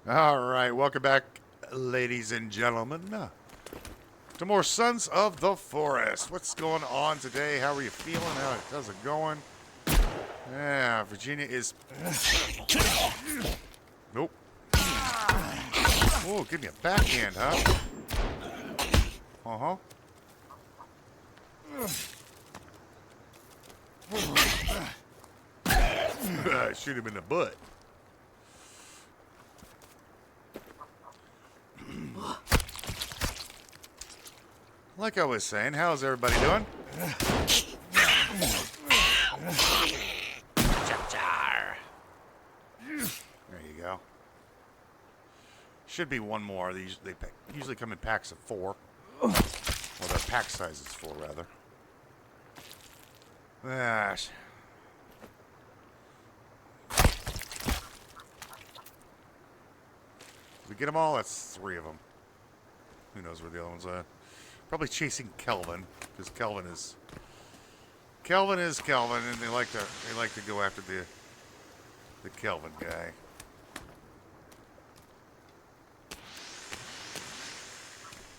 All right, welcome back, ladies and gentlemen, to more Sons of the Forest. What's going on today? How are you feeling? How's it going? Yeah, Virginia is... Nope. Oh, give me a backhand, huh? Uh-huh. Shoot him in the butt. Like I was saying, how's everybody doing? There you go. Should be one more. They usually come in packs of 4. Well, their pack size is 4, rather. Gosh. Did we get them all? That's 3 of them. Who knows where the other ones are? Probably chasing Kelvin, because Kelvin is Kelvin, and they like to go after the Kelvin guy.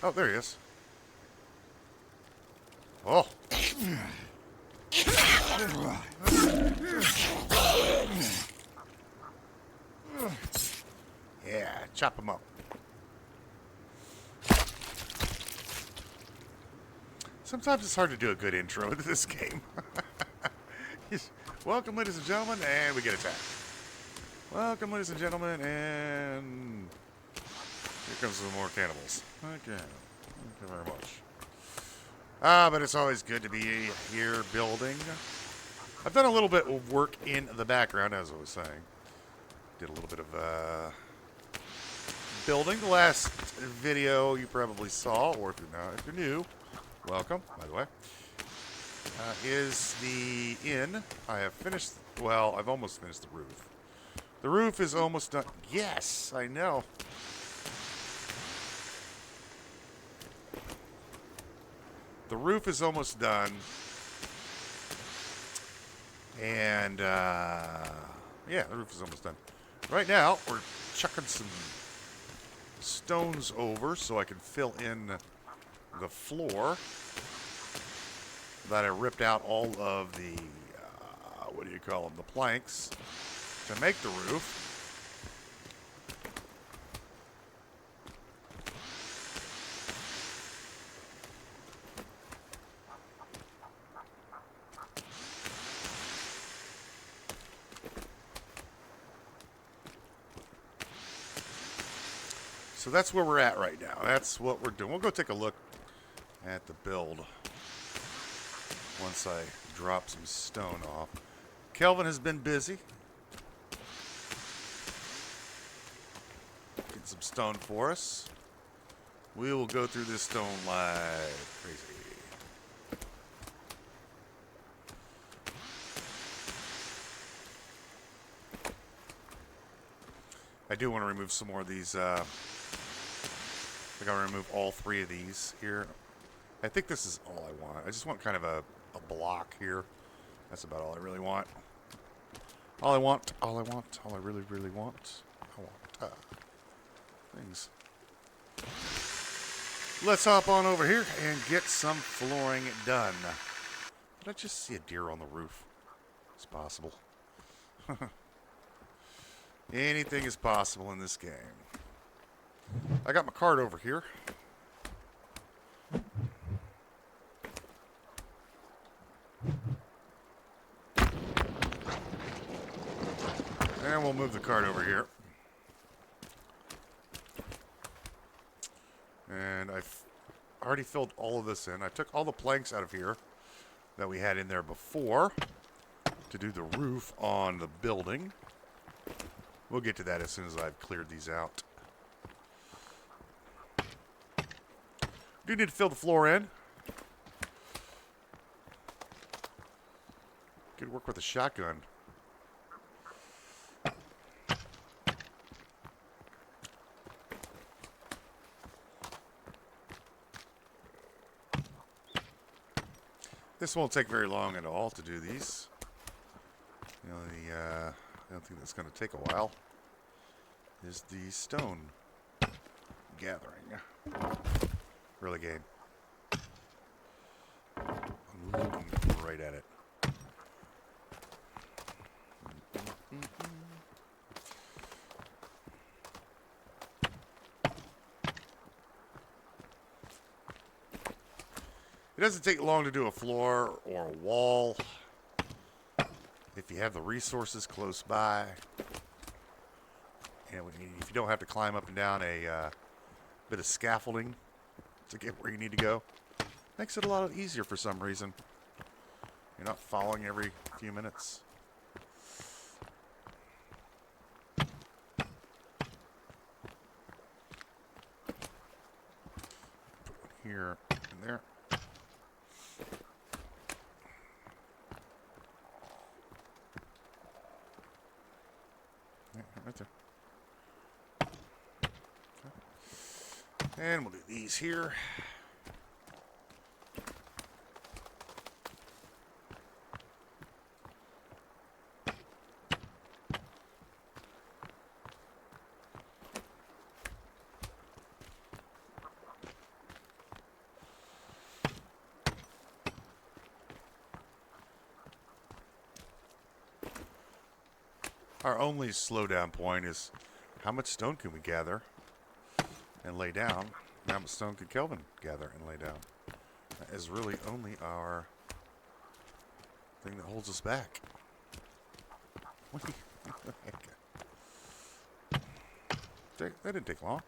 Oh, there he is. Oh. Yeah, chop him up. Sometimes it's hard to do a good intro to this game. Welcome, ladies and gentlemen, and we get attacked. Welcome, ladies and gentlemen, and here comes some more cannibals. Okay, thank you very much. But it's always good to be here building. I've done a little bit of work in the background, as I was saying. Did a little bit of building. The last video you probably saw, or if you're new, welcome, by the way, is the inn. I have finished, well, I've almost finished the roof. The roof is almost done. Yes, I know. The roof is almost done. And, yeah, the roof is almost done. Right now, we're chucking some stones over so I can fill in the floor that I ripped out all of the, what do you call them, the planks to make the roof. So that's where we're at right now. That's what we're doing. We'll go take a look at the build once I drop some stone off. Kelvin has been busy getting some stone for us. We will go through this stone like crazy. I do want to remove some more of these. I think I'm going to remove all 3 of these here. I think this is all I want. I just want kind of a block here. That's about all I really want. All I really, really want. I want things. Let's hop on over here and get some flooring done. Did I just see a deer on the roof? It's possible. Anything is possible in this game. I got my cart over here. And we'll move the cart over here. And I've already filled all of this in. I took all the planks out of here that we had in there before to do the roof on the building. We'll get to that as soon as I've cleared these out. Do need to fill the floor in. Good work with the shotgun. This won't take very long at all to do these. You know, I don't think that's going to take a while. is the stone gathering. Really, game. I'm looking right at it. It doesn't take long to do a floor or a wall if you have the resources close by. And if you don't have to climb up and down a bit of scaffolding to get where you need to go, makes it a lot easier for some reason. You're not falling every few minutes. Put one here and there. Right there. Okay. And we'll do these here. Our only slowdown point is how much stone can we gather and lay down, and how much stone can Kelvin gather and lay down. That is really only our thing that holds us back. That didn't take long.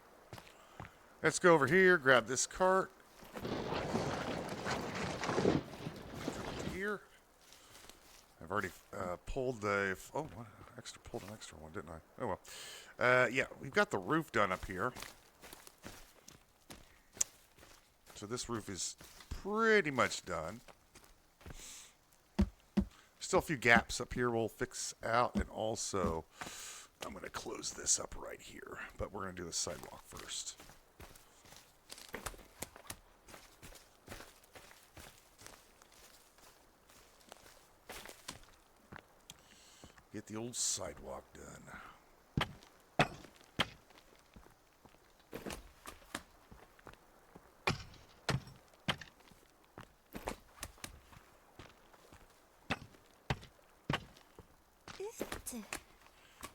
Let's go over here, grab this cart. Here. I've already pulled the... Oh, what? Pulled an extra one, didn't I? Oh, well. Yeah, we've got the roof done up here. So this roof is pretty much done. Still a few gaps up here we'll fix out. And also, I'm going to close this up right here. But we're going to do the sidewalk first. Get the old sidewalk done.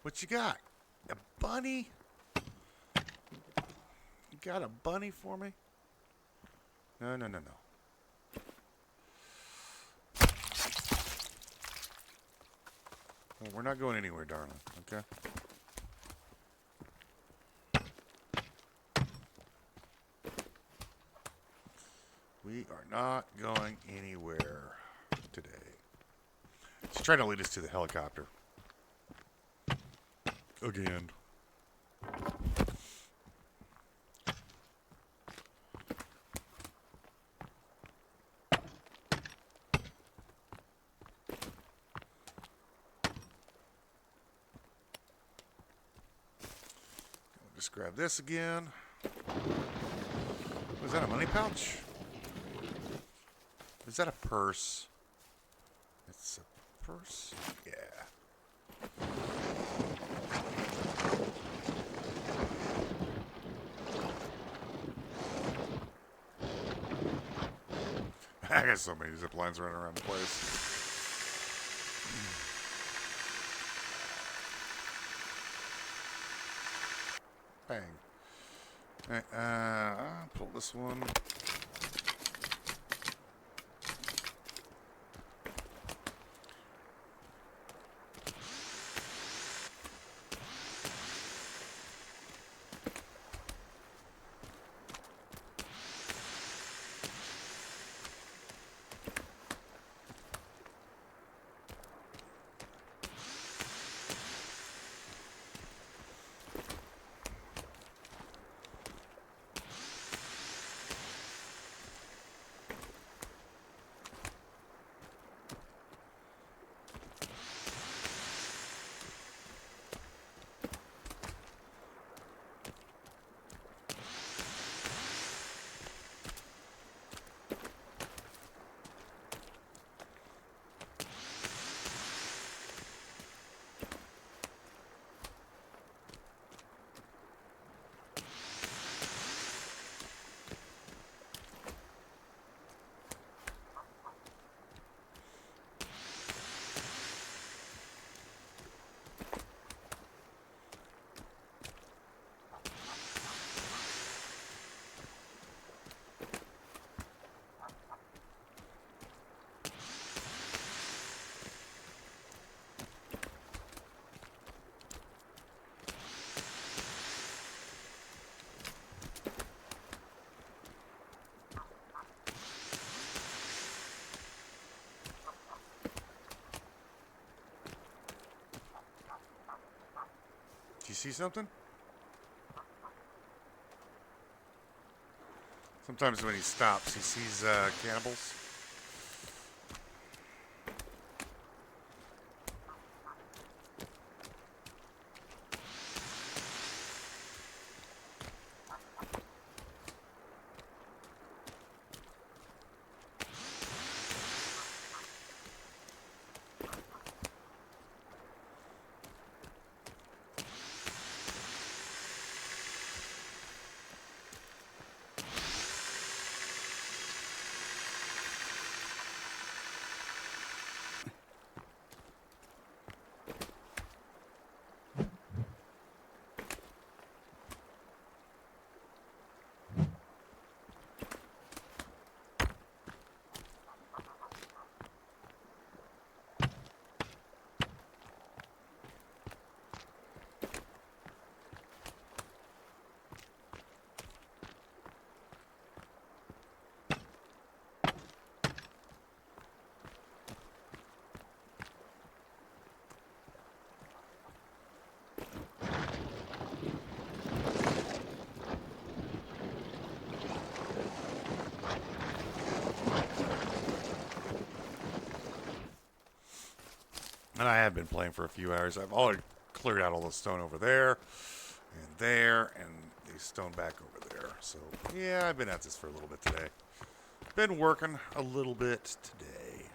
What you got? A bunny? You got a bunny for me? No. Well, we're not going anywhere, darling, okay? We are not going anywhere today. She's trying to lead us to the helicopter. Again. Just grab this again. Was that a money pouch? Is that a purse? It's a purse? Yeah. I got so many zip lines running around the place. Bang. Alright, I'll pull this one. see something? Sometimes when he stops, he sees cannibals. And I have been playing for a few hours. I've already cleared out all the stone over there, and the stone back over there. So, yeah, I've been at this for a little bit today. Been working a little bit today.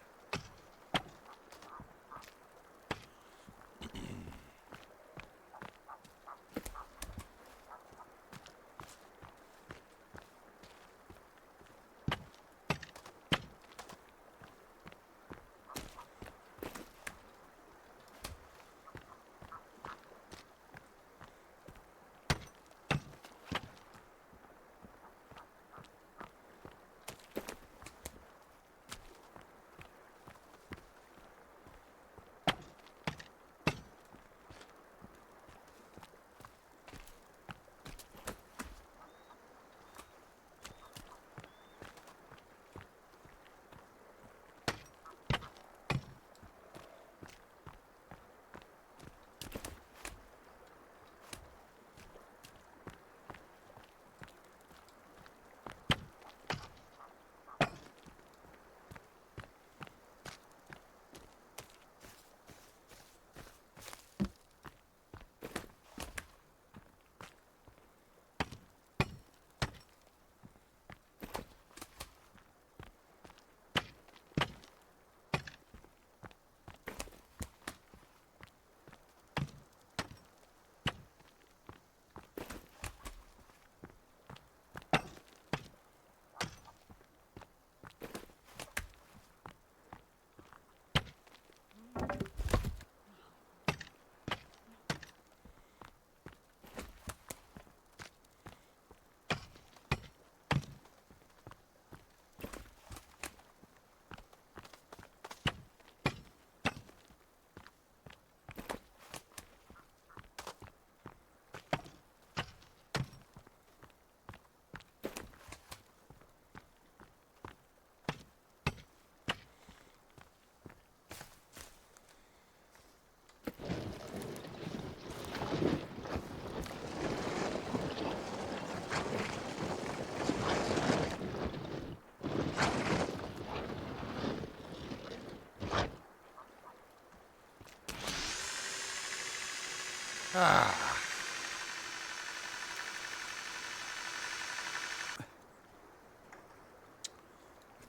Ah.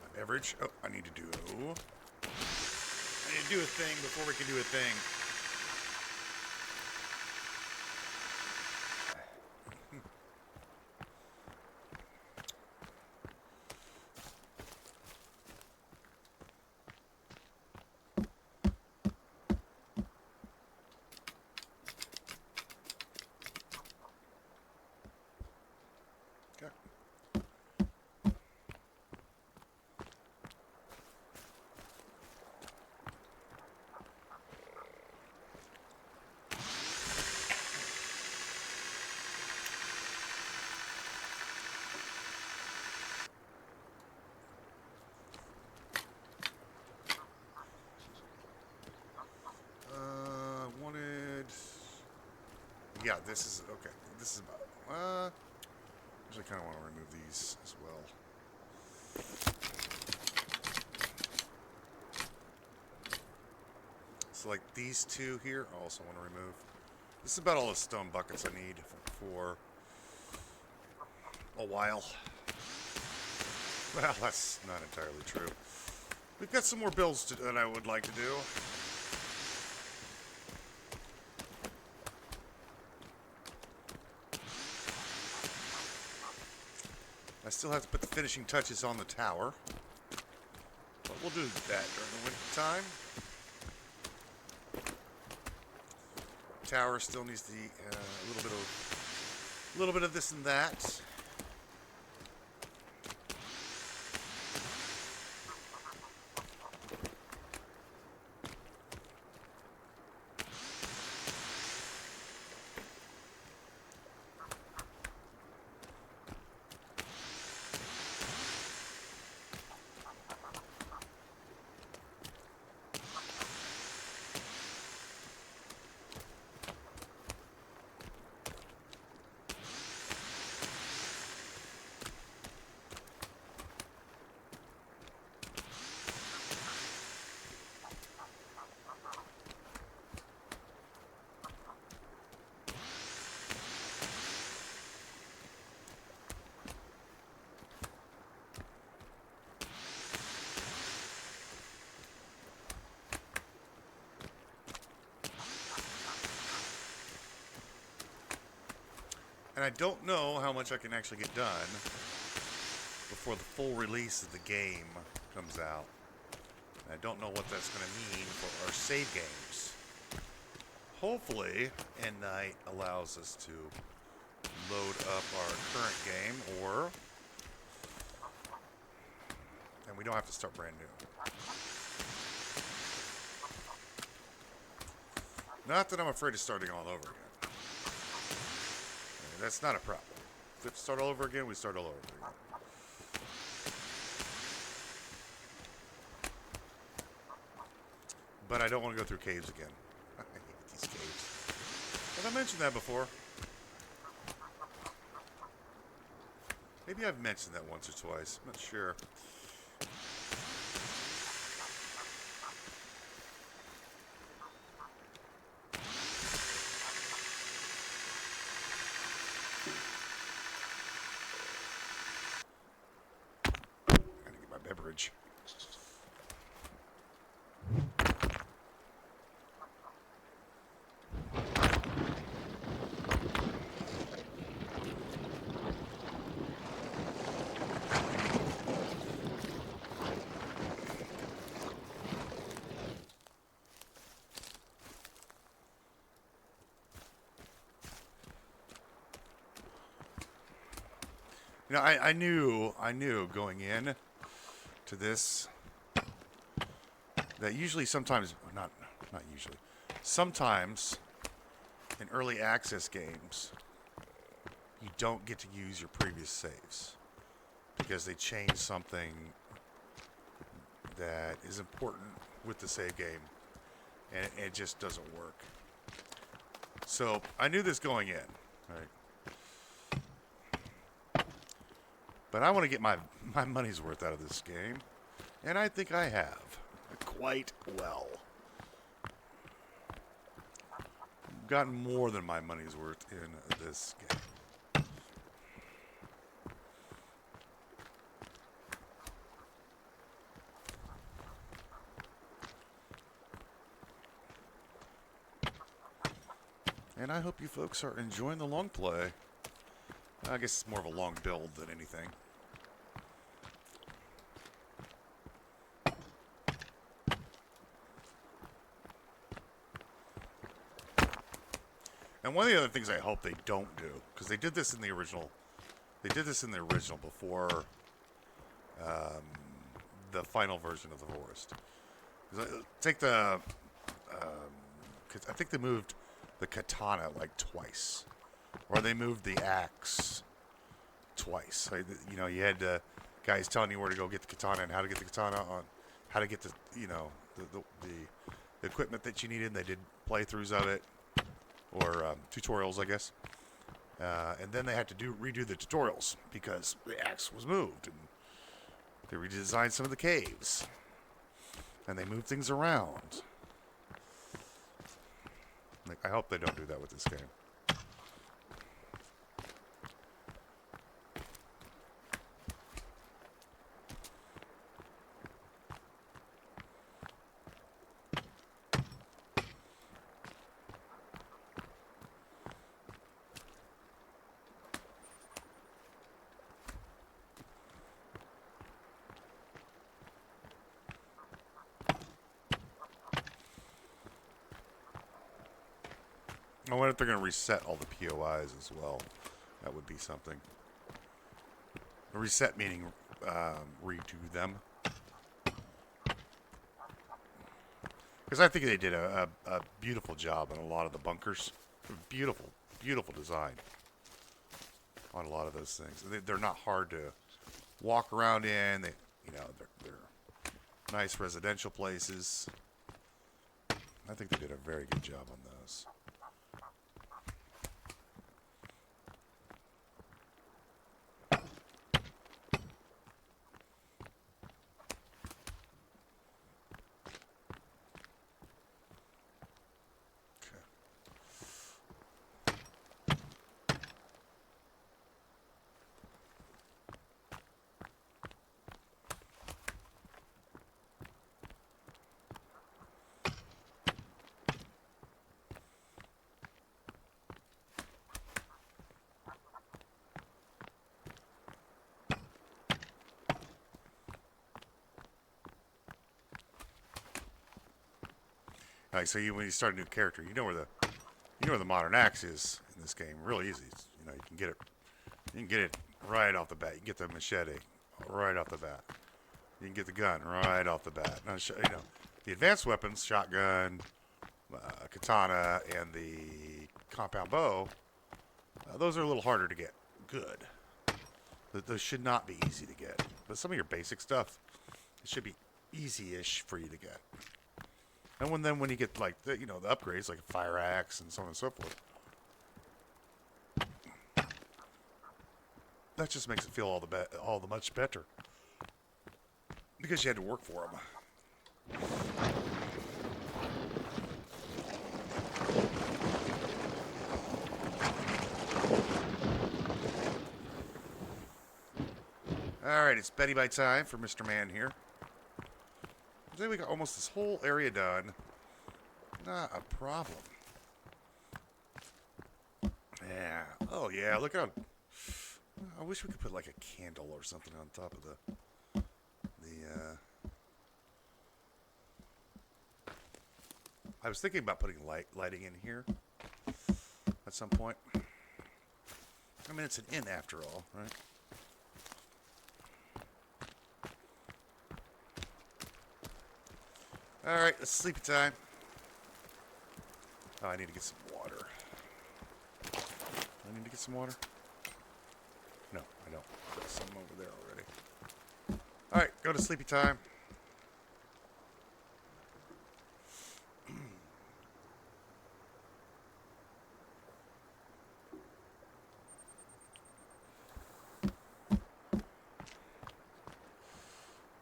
My beverage. Oh, I need to do a thing before we can do a thing. yeah, this is okay. This is about. Actually, I kind of want to remove these as well. So, like these two here, I also want to remove. This is about all the stone buckets I need for a while. Well, that's not entirely true. We've got some more builds that I would like to do. I still have to put the finishing touches on the tower. But we'll do that during the winter time. Tower still needs the a little bit of this and that. And I don't know how much I can actually get done before the full release of the game comes out. And I don't know what that's going to mean for our save games. Hopefully, End Night allows us to load up our current game, and we don't have to start brand new. Not that I'm afraid of starting all over again. That's not a problem. If we start all over again, we start all over again. But I don't want to go through caves again. I hate these caves. Have I mentioned that before? Maybe I've mentioned that once or twice. I'm not sure. Beverage. You know, I knew going in to this that usually sometimes not usually sometimes in early access games you don't get to use your previous saves because they change something that is important with the save game and it just doesn't work. So I knew this going in, right? But I want to get my money's worth out of this game. And I think I have. Quite well. I've gotten more than my money's worth in this game. And I hope you folks are enjoying the long play. I guess it's more of a long build than anything. And one of the other things I hope they don't do, because they did this in the original, before the final version of the forest. Take the, cause I think they moved the katana like twice, or they moved the axe twice. Like, you know, you had guys telling you where to go get the katana and how to get the katana on, how to get the, you know, the equipment that you needed. They did playthroughs of it. or tutorials, I guess. And then they had to redo the tutorials because the axe was moved, and they redesigned some of the caves, and they moved things around. Like, I hope they don't do that with this game. I wonder if they're going to reset all the POIs as well. That would be something. A reset meaning redo them. Because I think they did a beautiful job on a lot of the bunkers. Beautiful, beautiful design on a lot of those things. They're not hard to walk around in. They're nice residential places. I think they did a very good job on those. Like, so when you start a new character, you know where the modern axe is in this game. Really easy. You can get it right off the bat. You can get the machete right off the bat. You can get the gun right off the bat. Now, the advanced weapons, shotgun, katana, and the compound bow, those are a little harder to get good. Those should not be easy to get. But some of your basic stuff, it should be easy-ish for you to get. And when you get like the upgrades like a fire axe and so on and so forth, that just makes it feel all the much better because you had to work for them. All right, it's Betty by time for Mr. Man here. I think we got almost this whole area done. Not a problem. Yeah. Oh, yeah. Look out. I wish we could put like a candle or something on top of the I was thinking about putting lighting in here at some point. I mean, it's an inn after all, right? All right, it's sleepy time. Oh, I need to get some water. Do I need to get some water? No, I don't. There's some over there already. All right, go to sleepy time.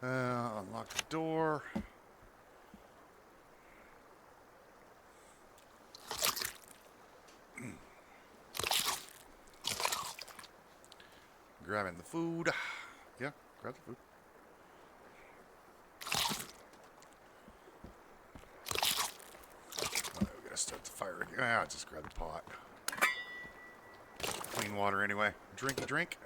Unlock the door. Grabbing the food. Yeah, grab the food. Oh, we gotta start the fire again. Ah, just grab the pot. Clean water anyway. Drink a drink.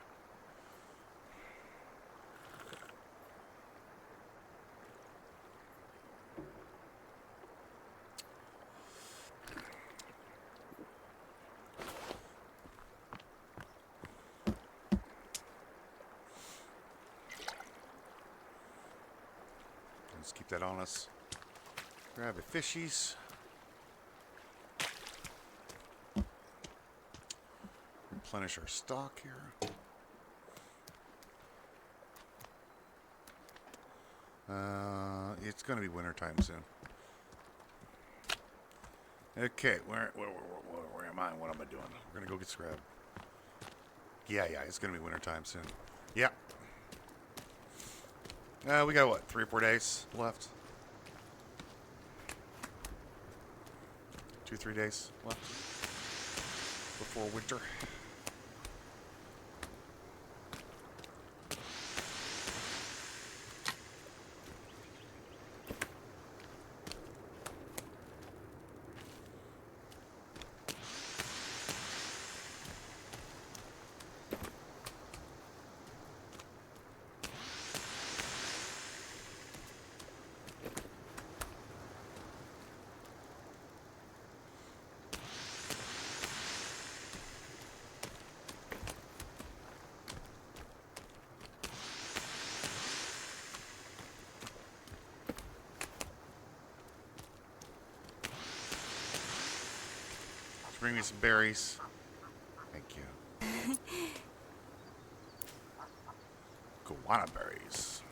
Let's keep that on us. Grab a fishies. Replenish our stock here. It's going to be winter time soon. Okay, where am I? What am I doing? We're gonna go get scrap. Yeah, it's gonna be wintertime soon. Yeah. We got what, 3 or 4 days left? 2, 3 days left before winter. Bring me some berries. Thank you. Guana berries.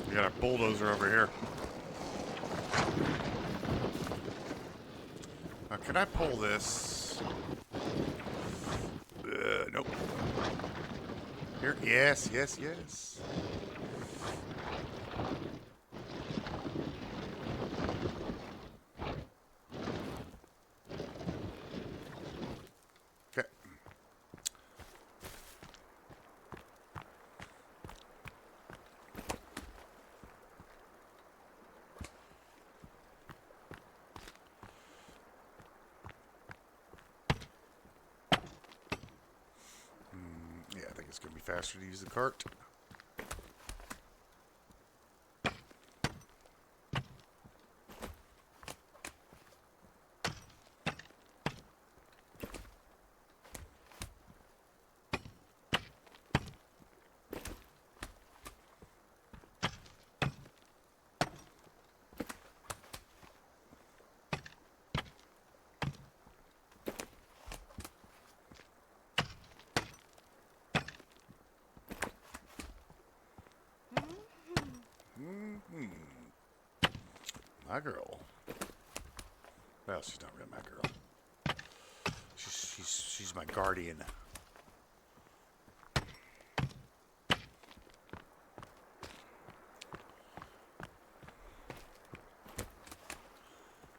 We got a bulldozer over here. Can I pull this? Nope. Here, yes. Okay. Yeah, I think it's going to be faster to use the cart. My girl. Well, she's not really my girl. She's my guardian.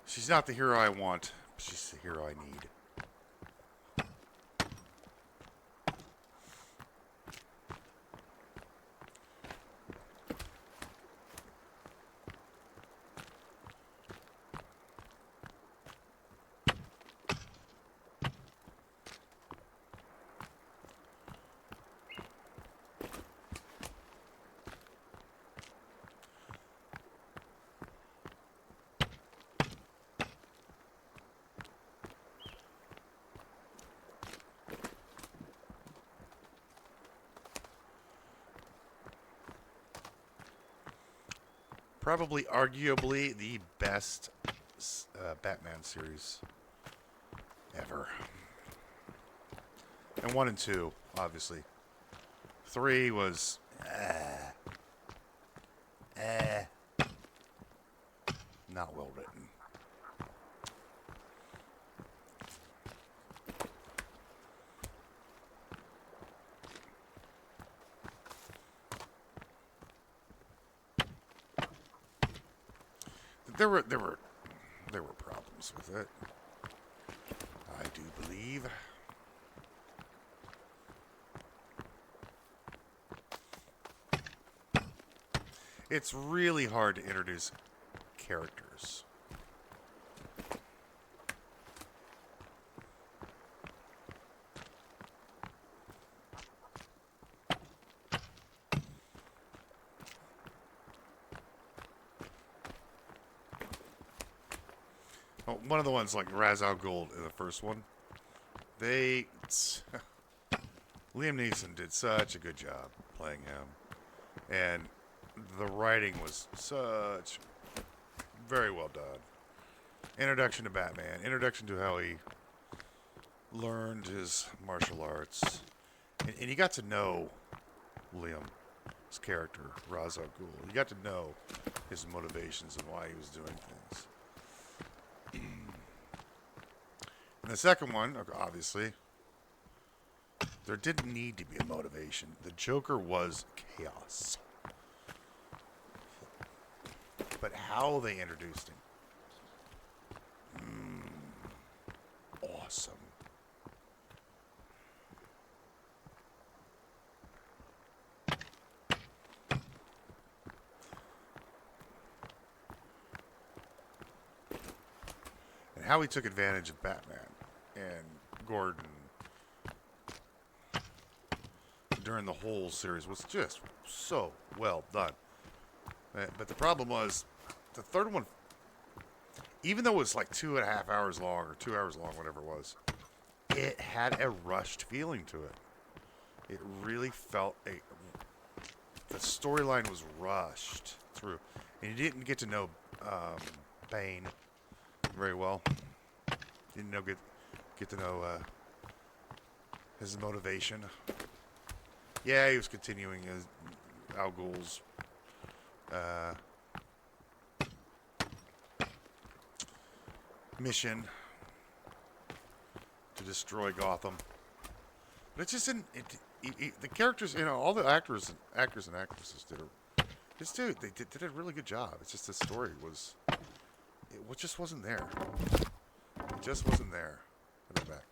She's not the hero I want. She's the hero I need. Probably, arguably, the best Batman series ever. And 1 and 2, obviously. 3 was... not well written. There were problems with it. I do believe. It's really hard to introduce characters. Oh, one of the ones like Ra's al Ghul in the first one, Liam Neeson did such a good job playing him, and the writing was very well done. Introduction to Batman, introduction to how he learned his martial arts, and you got to know Liam's character, Ra's al Ghul. You got to know his motivations and why he was doing things. And the second one, obviously, there didn't need to be a motivation. The Joker was chaos. But how they introduced him. Awesome. And how he took advantage of Batman and Gordon during the whole series was just so well done. But the problem was, the third one, even though it was like 2.5 hours long or 2 hours long, whatever it was, it had a rushed feeling to it. It really felt the storyline was rushed through, and you didn't get to know Bane very well. Didn't get to know his motivation. Yeah, he was continuing his Al Ghul's mission to destroy Gotham, but it just didn't. The characters, all the actors and actresses did a really good job. It's just the story it just wasn't there. It just wasn't there. Put it back.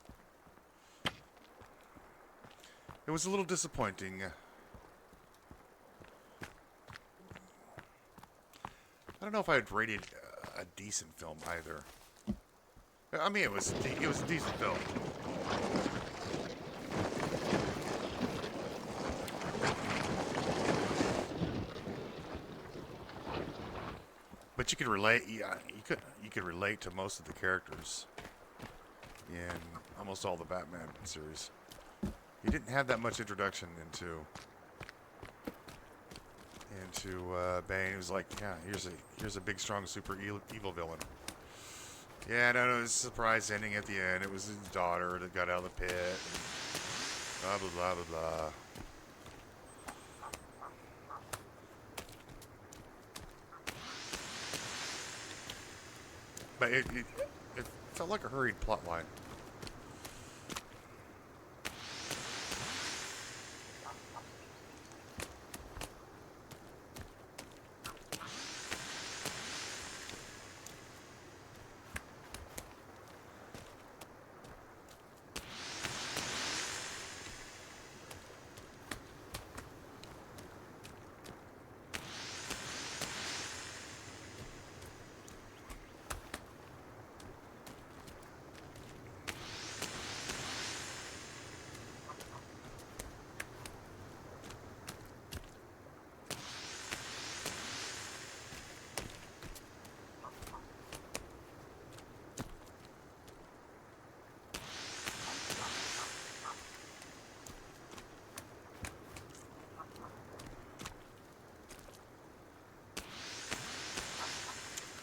It was a little disappointing. I don't know if I'd rated a decent film either. I mean, it was a decent film. But you could relate. Yeah, you could relate to most of the characters in almost all the Batman series. You didn't have that much introduction into Bane. It was like, yeah, here's a big, strong, super evil villain. Yeah, no, it was a surprise ending at the end. It was his daughter that got out of the pit. Blah blah blah blah blah. But it felt like a hurried plot line.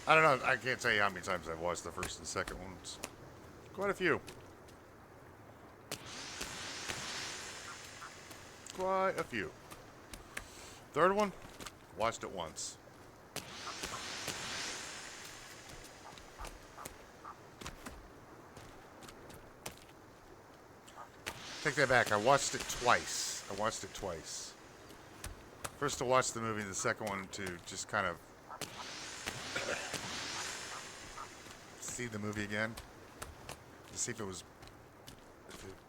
I don't know. I can't tell you how many times I've watched the first and second ones. Quite a few. Quite a few. Third one, watched it once. Take that back. I watched it twice. First to watch the movie, the second one to just kind of see the movie again. To see if it was...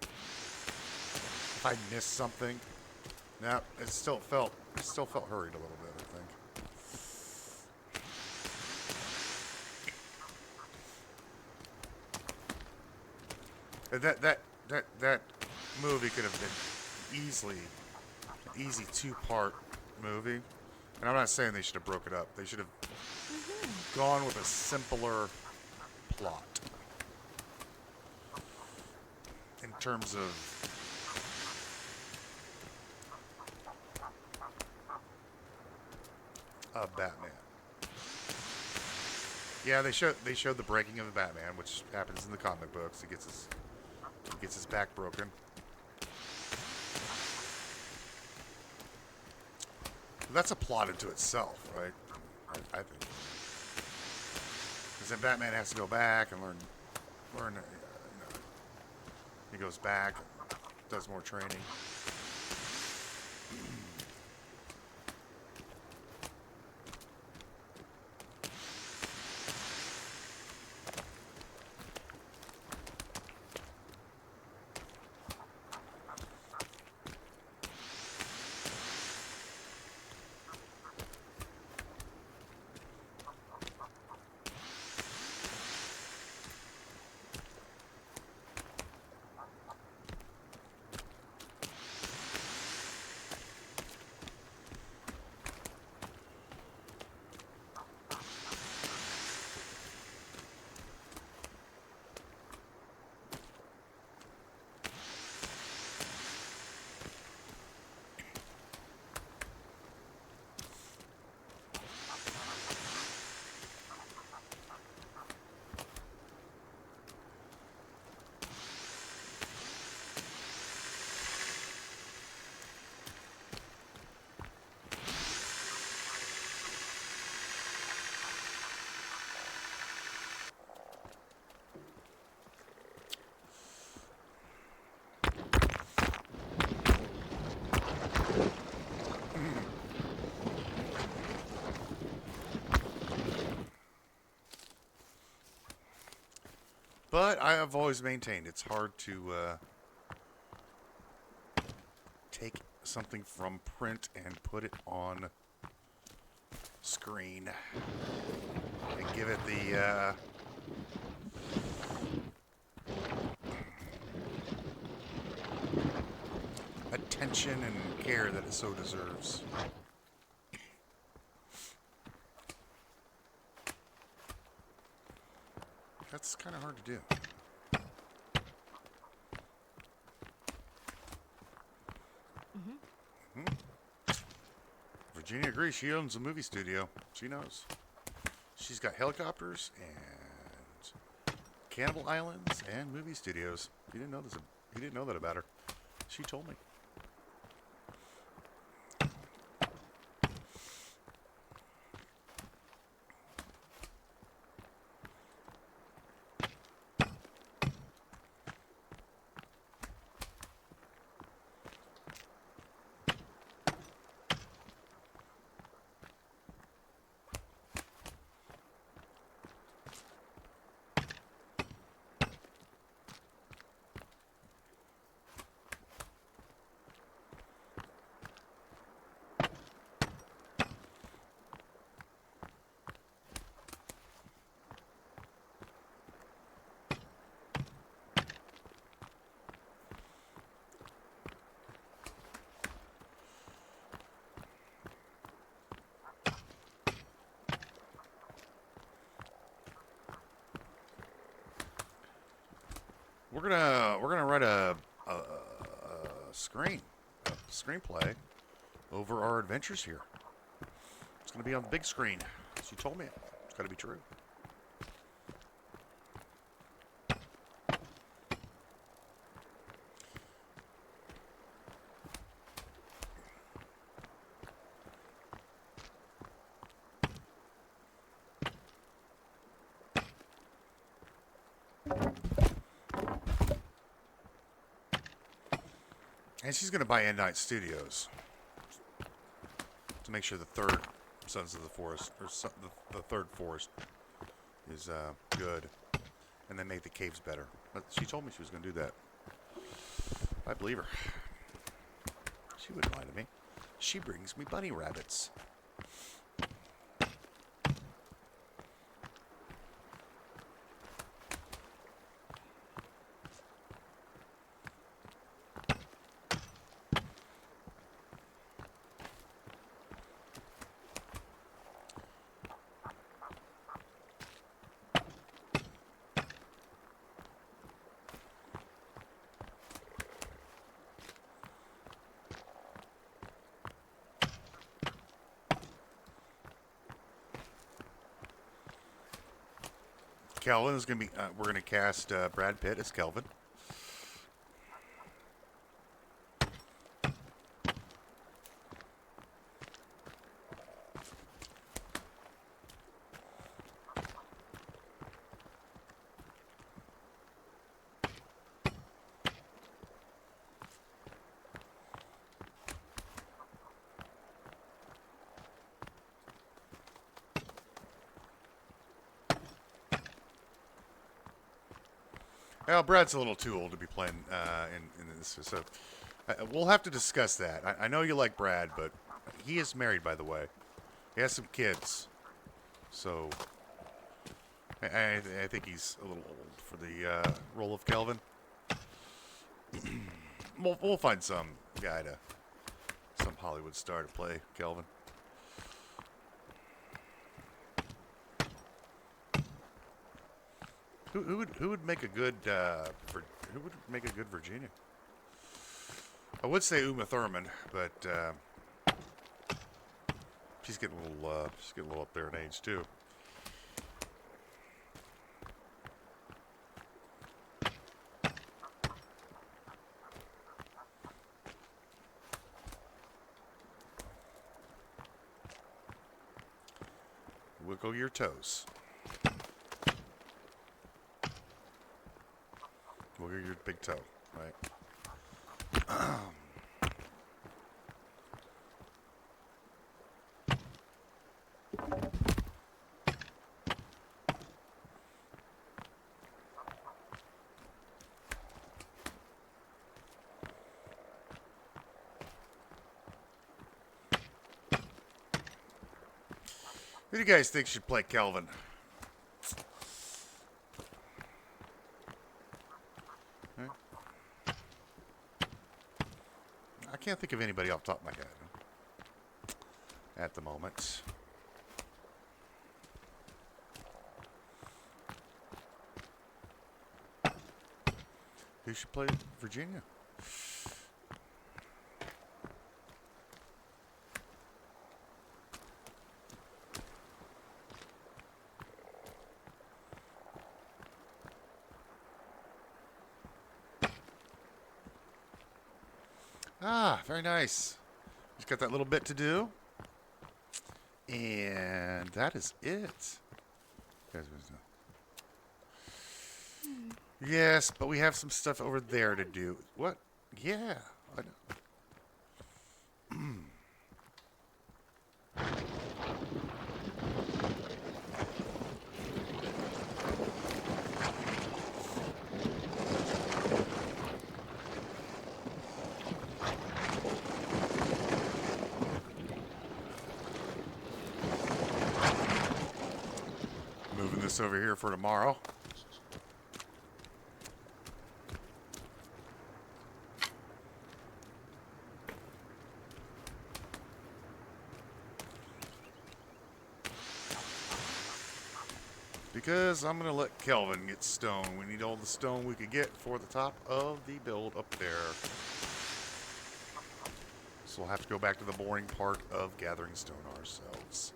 If I missed something. No, it still felt hurried a little bit, I think. That movie could have been easy two-part movie. And I'm not saying they should have broke it up. They should have gone with a simpler plot. In terms of Batman. Yeah, they showed the breaking of the Batman, which happens in the comic books. He gets his back broken. That's a plot into itself, right? I think. Because then Batman has to go back and learn. He goes back, does more training. But I have always maintained it's hard to take something from print and put it on screen and give it the attention and care that it so deserves. That's kind of hard to do. Virginia agrees. She owns a movie studio. She knows. She's got helicopters and cannibal islands and movie studios. You didn't know this. You didn't know that about her. She told me. we're gonna write a screenplay over our adventures here. It's gonna be on the big screen. She told me it. It's gotta be true. And she's going to buy End Studios to make sure the third Sons of the Forest, or the third Forest, is good. And then make the caves better. But she told me she was going to do that. I believe her. She wouldn't lie to me. She brings me bunny rabbits. Kelvin is going to be, we're going to cast Brad Pitt as Kelvin. Well, Brad's a little too old to be playing in this, so we'll have to discuss that. I know you like Brad, but he is married, by the way. He has some kids, so I think he's a little old for the role of Kelvin. We'll find some guy some Hollywood star to play Kelvin. Who would make a good who would make a good Virginia? I would say Uma Thurman, but she's getting a little up there in age too. Wiggle your toes. Wiggle your big toe, right? Who do you guys think should play Kelvin? I can't think of anybody off the top of my head at the moment. Who should play Virginia? Ah, very nice. Just got that little bit to do. And that is it. Yes, but we have some stuff over there to do. What? Yeah. I know. Moving this over here for tomorrow. Because I'm going to let Kelvin get stone. We need all the stone we could get for the top of the build up there. So we'll have to go back to the boring part of gathering stone ourselves.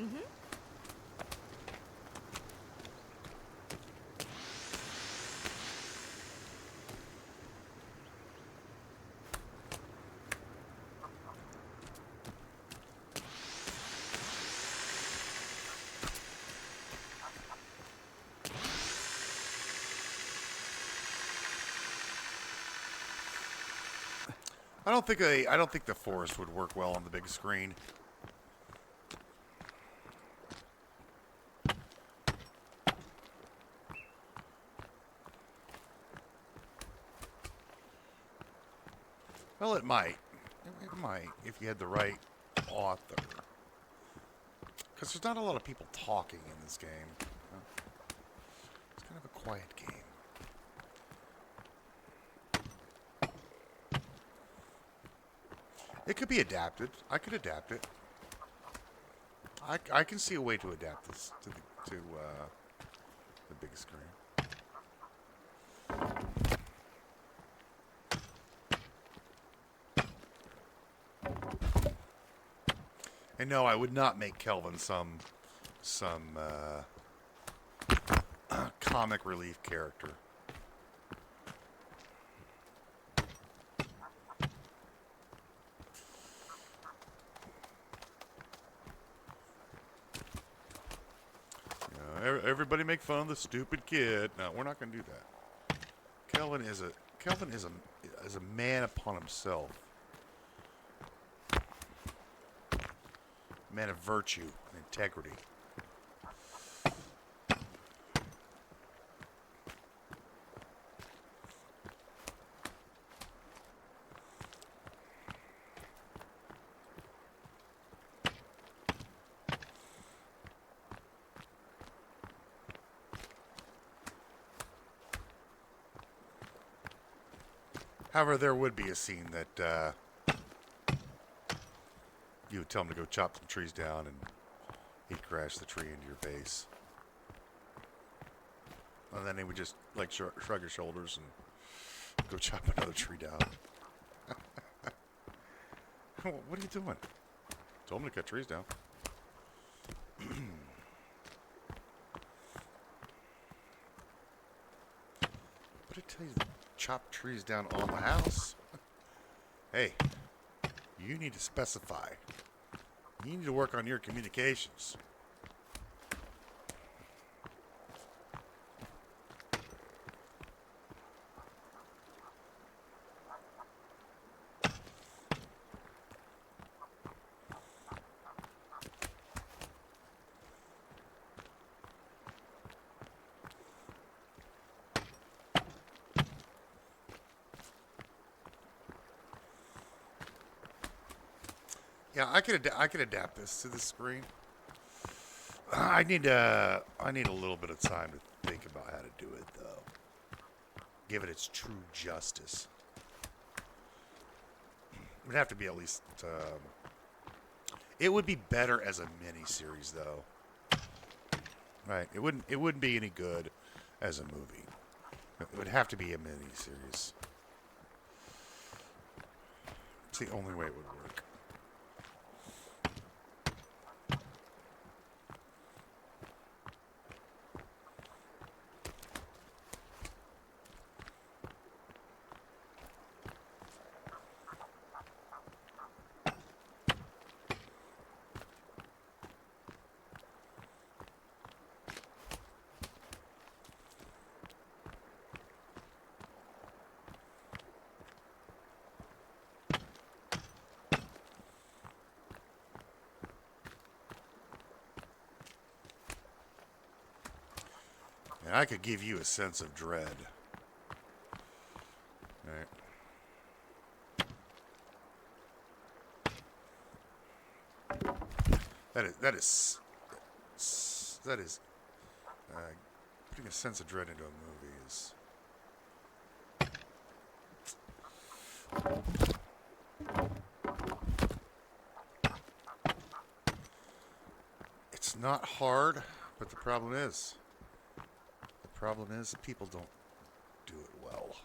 Mm-hmm. I don't think the forest would work well on the big screen. Well, it might. It might if you had the right author. Because there's not a lot of people talking in this game. It's kind of a quiet game. It could be adapted. I could adapt it. I can see a way to adapt this to the big screen. And no, I would not make Kelvin some comic relief character. Everybody make fun of the stupid kid. No, we're not going to do that. Kelvin is a man upon himself. A man of virtue and integrity. However, there would be a scene that you would tell him to go chop some trees down and he'd crash the tree into your face. And then he would just like shrug his shoulders and go chop another tree down. What are you doing? Told him to cut trees down. What did I tell you to chop trees down on the house? Hey, you need to specify. You need to work on your communications. Yeah, I could adapt this to the screen. I need a little bit of time to think about how to do it though. Give it its true justice. It would have to be at least. It would be better as a mini series though. Right? It wouldn't be any good as a movie. It would have to be a mini series. It's the only way it would work. And I could give you a sense of dread. Right. That is putting a sense of dread into a movie is. It's not hard, but the problem is people don't do it well.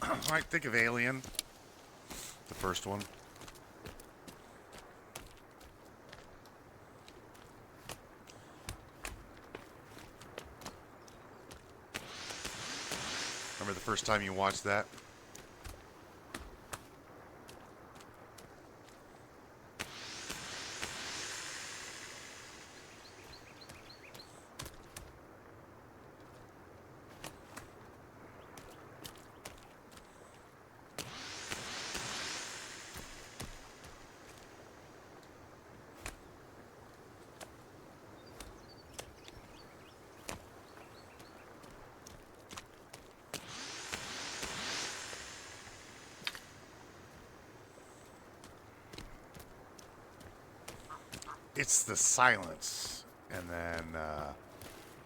Alright, think of Alien. The first one. Remember the first time you watched that? It's the silence, and then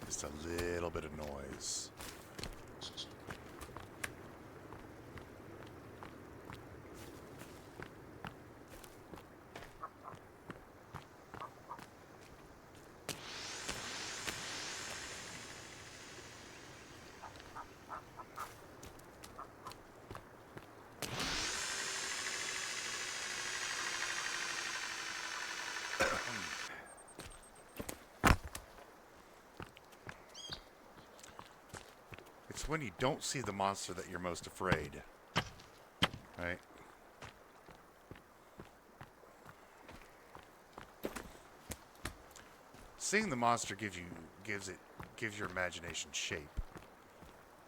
just a little bit of noise. It's when you don't see the monster that you're most afraid. Right? Seeing the monster gives your imagination shape.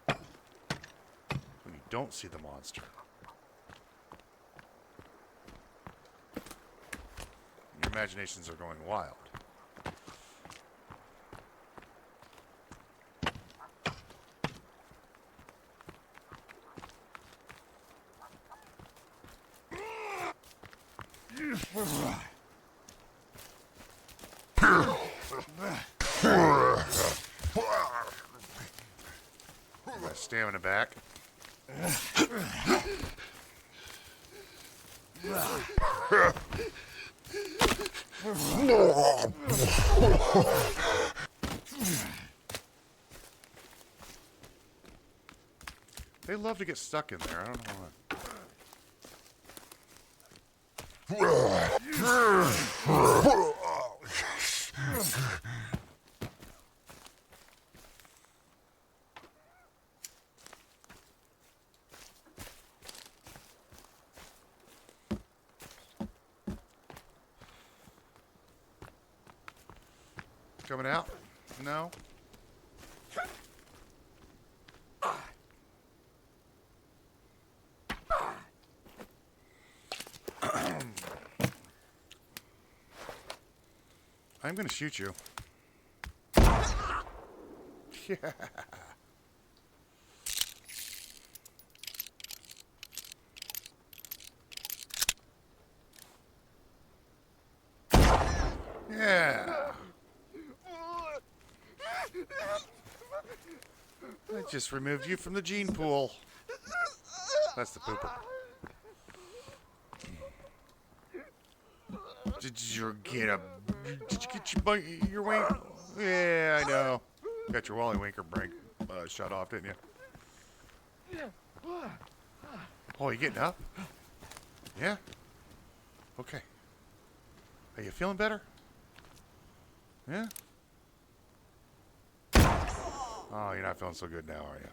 When you don't see the monster, your imaginations are going wild. My stamina back. They love to get stuck in there. I don't know why. Coming out? No? I'm gonna shoot you. Yeah. Yeah. I just removed you from the gene pool. That's the pooper. Did you get your wink? Yeah, I know. Got your Wally Winker break shut off, didn't you? Oh, you getting up? Yeah? Okay. Are you feeling better? Yeah? Oh, you're not feeling so good now, are you?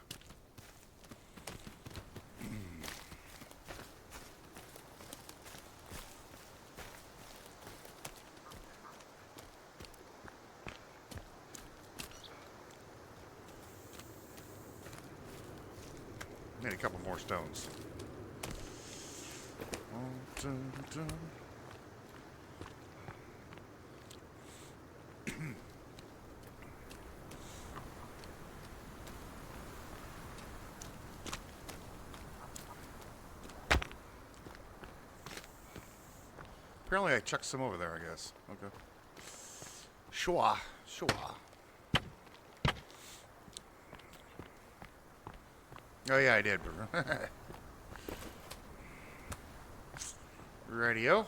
Need a couple more stones. Dun, dun. Apparently I chucked some over there, I guess. Okay. Sure. Sure. Oh, yeah, I did. Radio.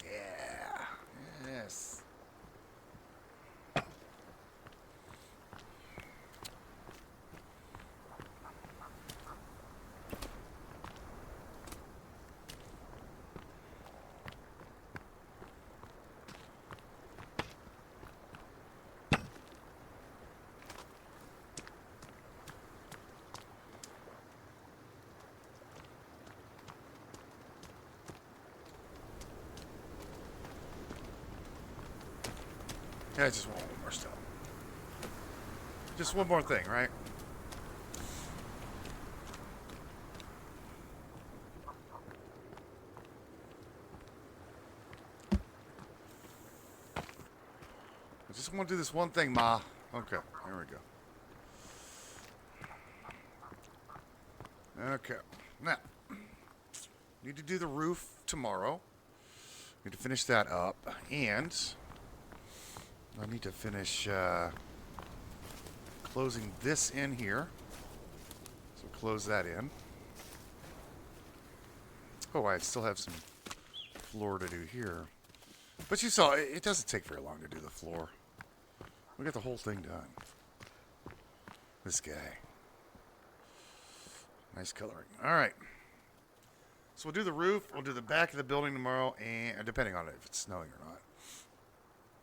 Yeah. Yes. Yeah, just one more stuff. Just one more thing, right? I just want to do this one thing, Ma. Okay, here we go. Okay. Now, need to do the roof tomorrow. Need to finish that up. And I need to finish closing this in here. So close that in. Oh, I still have some floor to do here. But you saw, it doesn't take very long to do the floor. We got the whole thing done. This guy. Nice coloring. All right. So we'll do the roof. We'll do the back of the building tomorrow, and depending on if it's snowing or not.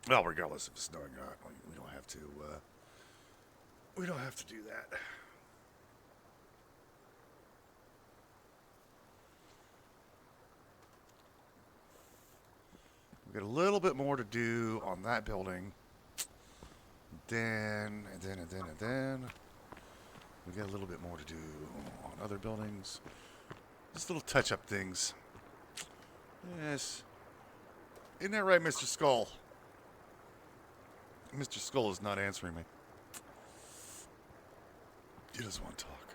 Well, regardless if it's snowing or not, we don't have to. We don't have to do that. We got a little bit more to do on that building. Then we got a little bit more to do on other buildings. Just little touch-up things. Yes. Isn't that right, Mr. Skull? Mr. Skull is not answering me. He doesn't want to talk.